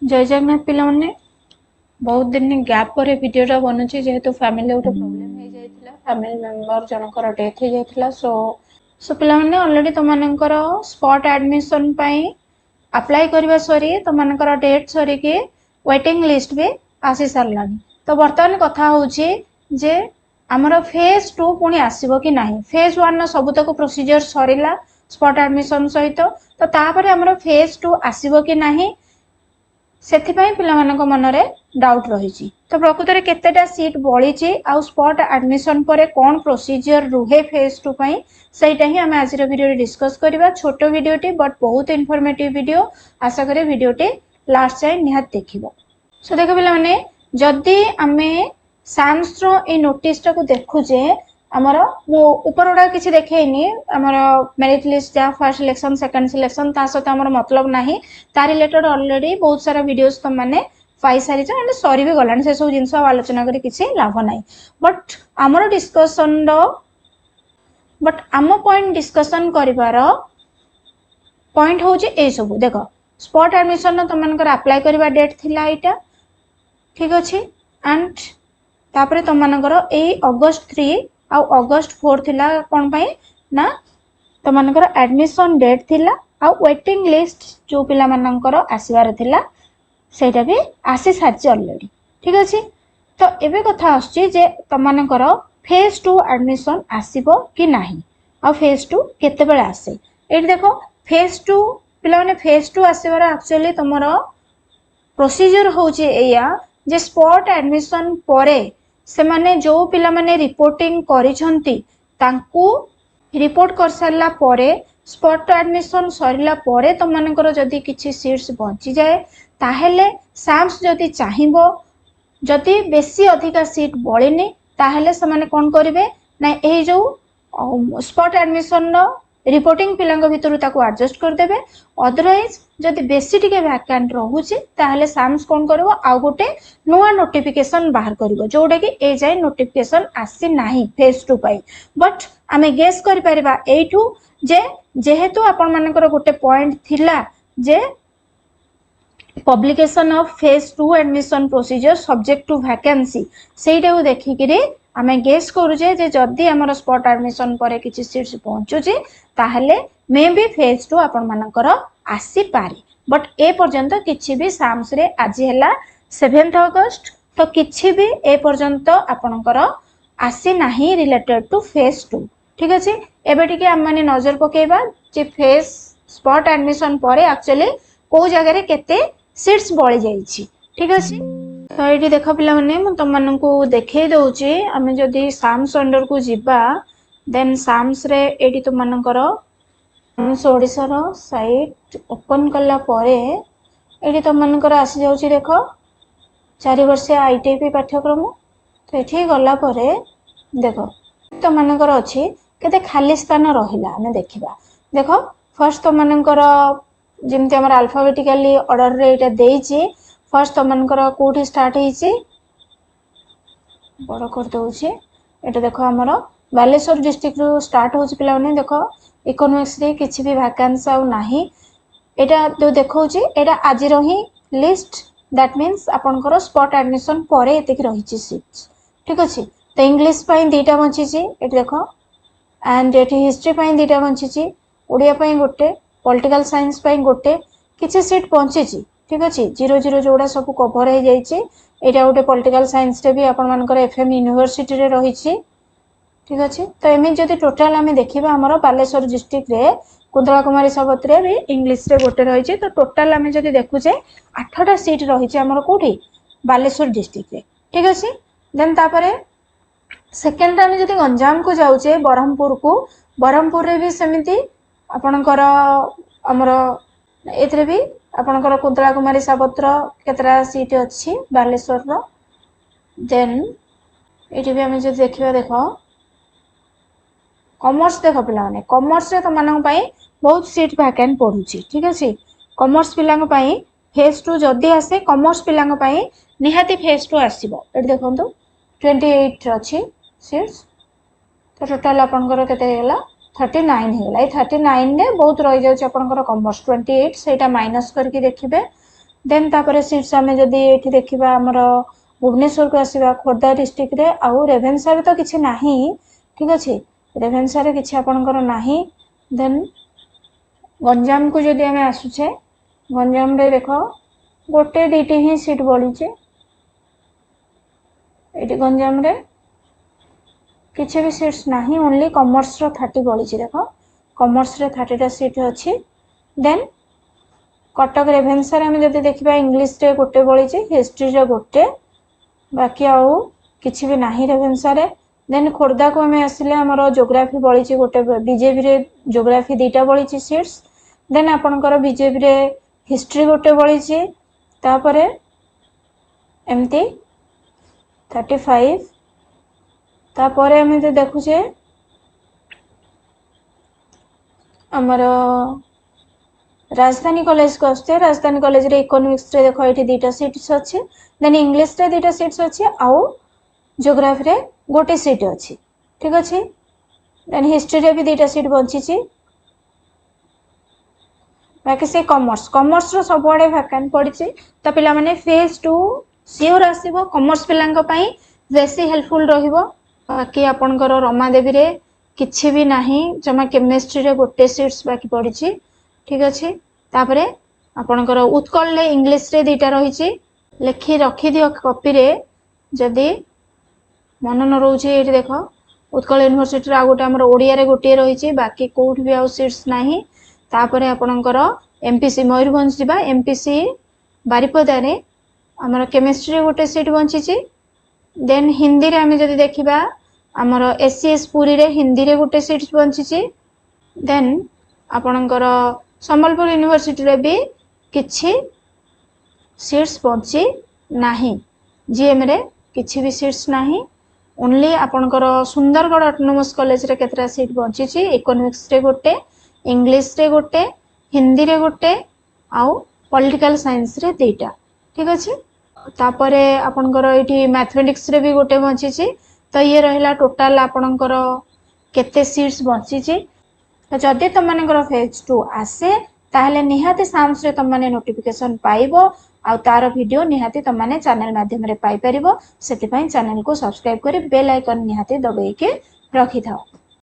जय जगन्नाथ पिला माने बहुत दिन गैप पर वीडियोटा बनूची जेहेतु फैमिली गोटे प्रोब्लेम हो जाइथिला फैमिली मेंबर जनकर डेथ हो जाइथिला सो सो पिला माने ऑलरेडी तुमनकर स्पॉट एडमिशन पई अप्लाई करबा सरी तुमनकर डेट सरी के वेटिंग लिस्ट भी आसी सारलानी तो वर्तमान कथा होची जे हमर फेज 2 पुनी आसीबो कि नाही फेज 1 न सबुतक प्रोसीजर सरीला स्पॉट एडमिशन सहित तो तापर हमर फेज 2 आसीबो कि नाही सेथिपाई पिलामानक मनरे डाउट रही तो प्रकृत में केतेटा सीट बड़ी आउ स्पॉट एडमिशन पर कौन प्रोसीजर रुहे फेज 2 पई सेटा ही आम आज वीडियो डिस्कस करबा छोटो वीडियोटी बट बहुत इनफॉर्मेटिव वीडियो आशा करे वीडियोटी लास्ट जाए निहात देखिबो सो देखो पिला माने जदी आमे साम्स रो ए नोटिस टा को देखुजे आमर मो ऊपर गुड़ा किसी देखेनी आमर मेरिट लिस्ट जा फर्स्ट सिलेक्शन सेकंड सिलेक्शन ता सहित आमर मतलब नाही ता रिलेटेड ऑलरेडी बहुत सारा वीडियोस तुम माने पाई सारी एंड सरी भी गलानी से सब जिनस आलोचना करी किसी लाभ नाही बट आमर डिस्कशन रो बट आम पॉइंट डिस्कशन करिवार पॉइंट होची ए सब देखो स्पॉट एडमिशन तुम मानकर अप्लाई करबा डेट थिला एटा ठीक अछि एंड तापरे तुम मानकर ए अगस्त 3 आउ अगस्त 4 थिला कोन पई ना तुम मानकर एडमिशन डेट थिला आउ वेटिंग लिस्ट जो पिला मानकर आसीबार थिला सेटा भी आसी सारची ऑलरेडी ठीक अछि तो एबे कथा आछी जे तुम मानकर फेज 2 एडमिशन आसीबो कि नाही आ फेज 2 केते बेले आसे एठी देखो फेज 2 पिला माने फेज 2 आसीबार एक्चुअली तुमरो प्रोसीजर होची एया जे स्पॉट एडमिशन परे से माने जो पिला माने रिपोर्टिंग करिसंती तांकू रिपोर्ट कर सारला परे स्पॉट एडमिशन सरिला परे तुम मानकर जदी किछि सीट्स बंची जाए ताहेले साम्स जदी चाहिबो जदी बेसी अधिका सीट बळिनी ताहेले से माने कोन करिवे ना ए जो स्पॉट एडमिशन नो रिपोर्टिंग पिलांग भितरु ताको एडजस्ट कर देबे अदरवाइज जदी बेसी टिके वैकेंट रहूची ताहेले साम्स कोन करबो आ गोटे नुवा नोटिफिकेशन बाहर करबो जोडा कि ए जाय नोटिफिकेशन आसी नाही फेज 2 पाई बट आमे गेस करि परिबा एठू जे जेहेतु आपण मानकर गोटे पॉइंट थिला जे publication of phase 2 admission procedure subject to vacancy सेटा को देखि कि आमे गेस करूजे जे जदी हमर स्पॉट एडमिशन परे किछि सीट्स पहुंचुजे ताहले मे बी फेज 2 आपण मानकर आसी पारे बट ए पर्यंत किछि भी साम्स रे आज हैला 7th अगस्त तो किछि भी ए पर्यंत आपणकर आसी नाही रिलेटेड टू फेज 2 ठीक अछि एबे टिके हम माने नजर पकेबा जे फेज स्पॉट एडमिशन परे एक्चुअली को जगह रे केते सीट्स बळी जाईछि ठीक अछि तो ये देख पिला माने म तुम मानन को देखे दउची आमे जदी साम्स अंडर को जिबा देन साम्स रे एडी तुम मानकर ओडिसा रो साइट ओपन करला परे एडी तुम मानकर आसी जाउची देखो 4 वर्ष आईटीपी पाठ्यक्रम तो एठी गला परे देखो तुम मानकर अछि केते खाली स्थान रहिला आमे देखिबा देखो फर्स्ट तुम मानकर जेमति हमर अल्फाबेटिकली ऑर्डर रे एटा देइची फर्स्ट तुम मानकर कोठी स्टार्ट हेची बड़ कर दउची एटा देखो हमर बालेश्वर डिस्ट्रिक्ट रो स्टार्ट होची पिला माने देखो इकोनॉमिक्स रे किछि भी वैकेंसी आ नाही एटा जो देखौची एटा आज रही लिस्ट दैट मींस आपनकर स्पॉट एडमिशन परे एते कि रहिची सीट्स ठीक अछि तो इंग्लिश पई दीटा बंचीची एटा देखो एंड एटी हिस्ट्री पई दीटा बंचीची ओडिया पई गोटे पॉलिटिकल साइंस पई गोटे किछि सीट बंचीची ठीक अछि 00 जोड़ा सब कवर हो जाइए एटा गोटे पॉलिटिकल साइंस रे भी आपण मानकर एफएम यूनिवर्सिटी रे रहिछि ठीक अछि तो एमे जदी टोटल हमें देखिबा हमर बालेश्वर डिस्ट्रिक्ट रे कुंतला कुमारी साबत रे भी इंग्लिश रे गोटे रहिछि तो टोटल हमें जदी देखुचे 8टा सीट रहिछि हमर कोठी बालेश्वर डिस्ट्रिक्ट रे ठीक अछि देन तापरे सेकंड टाइम जदी गंजाम को जाउचे बरहमपुर रे भी समिति आपणकर हमर एथरे भी आपणकर कुंतला कुमारी साबत्र केतरा सीट अछि बालेश्वर रो देन एठी भी हमें जे देखिबा देखो कॉमर्स देखो पिला माने कॉमर्स रे त मानन पई बहुत सीट वैकेंट पडुची ठीक अछि कॉमर्स पिलांग पई फेज 2 जदी आसे कॉमर्स पिलांग पई निहाती फेज 2 आसीबो एठी देखंतु 28 अछि सीट्स तो टोटल आपनकर केते गेला 39 हेला 39 ने बहुत रही जाउछ आपनकर कॉमर्स 28 सेटा माइनस करके देखिबे देन तापर सीट्स आम जदि ये देखा आमर भुवनेश्वर को आसवा खोर्धा डिस्ट्रिक्ट रे आउ रेभेन्सा रे तो किसी नाही ठीक अच्छे रेभेन्सा रे किसी आपणकर नाही। देन गंजाम को जदि आम आसुचे गंजाम रे देख गोटे दीटी ही सीट बढ़ीचे ये गंजाम रे किसी भी सीट्स नाही ओनली कॉमर्स रो 30 बढ़ी देख कॉमर्स रे 30टा सीट अच्छी। देन कटक रेभेन्सा रे आम जदि देखा इंग्लीश रे गोटे बढ़ी हिस्ट्री रे गोटे बाकी आउ किसी भी नाही रेभेन्सा रे। देन खोर्धा को आम आसिले आमर जोग्राफी बढ़ी गोटे बीजेपी रे जोग्राफी 2टा बढ़ी सीट्स। देन आपणकर बीजेपी रे हिस्ट्री गोटे बढ़ी तापरे एमती 35 तापरे आम जो देखुचे आमर राजधानी कॉलेज को आसते राजधानी कॉलेज रे इकोनॉमिक्स रे देखो ये 2टा सीट्स अच्छी। देन इंग्लिश रे 2टा सीट्स अच्छी आउ ज्योग्राफी रे गोटे सीट अच्छी ठीक अच्छे। देन हिस्ट्री रे भी 2टा सीट बची बाकी से कॉमर्स कॉमर्स रो सब आड़े वैकेंट पड़ी तो पिला माने फेज 2 सियोर आसीबो कॉमर्स पिलांक पई बेसी हेल्पफुल रहिबो। बाकी आपनकर रमादेवी रे किछि भी नाही जमा केमिस्ट्री रे गोटे सीट्स बाकी पड़ी ठीक अच्छे। तापरे आपनकर उत्कल ले इंग्लिश रे 2टा रही लिखि रखी दियो कॉपी रे जदि मन न रोचे ये देख उत्कल यूनिवर्सिटी रे आ गोटे हमर ओडिया रे गोटे रही बाकी कोठ भी आउ सीट्स नाही। तापरे आपनकर एमपीसी मयूरभंज जिबा एमपीसी बारिपदा रे हमर केमिस्ट्री रे गोटे सीट बंची। देन हिंदी रे आमे जदि देखिबा हमर एससीएस पुरी रे हिंदी रे गोटे सीट बंची। देन आपनकर संबलपुर यूनिवर्सिटी रे भी किछि सीट्स बंची नाही जीएम रे किछि भी सीट्स नाही ओनली आपनकर सुंदरगढ़ ऑटोनोमस कॉलेज रे केतरा सीट बंची इकोनॉमिक्स रे गोटे इंग्लिश रे गोटे हिंदी रे गोटे आउ पॉलिटिकल साइंस रे 2टा ठीक अच्छे। तापरे आपनकर एठी मैथमेटिक्स रे भी गोटे बंची तो ये रहिला टोटल आपनकर केते सीट्स बंची। तो जदि तुम मानकर फेज 2 आसे ताहले निहाती साम्स रे तुम माने नोटिफिकेशन पाइबो आ तार वीडियो निहाती तुम माने चैनल माध्यम रे पाई परिबो। सेति पई चैनल को सब्सक्राइब करी बेल आइकन निहाती दबाई के रखि थाओ।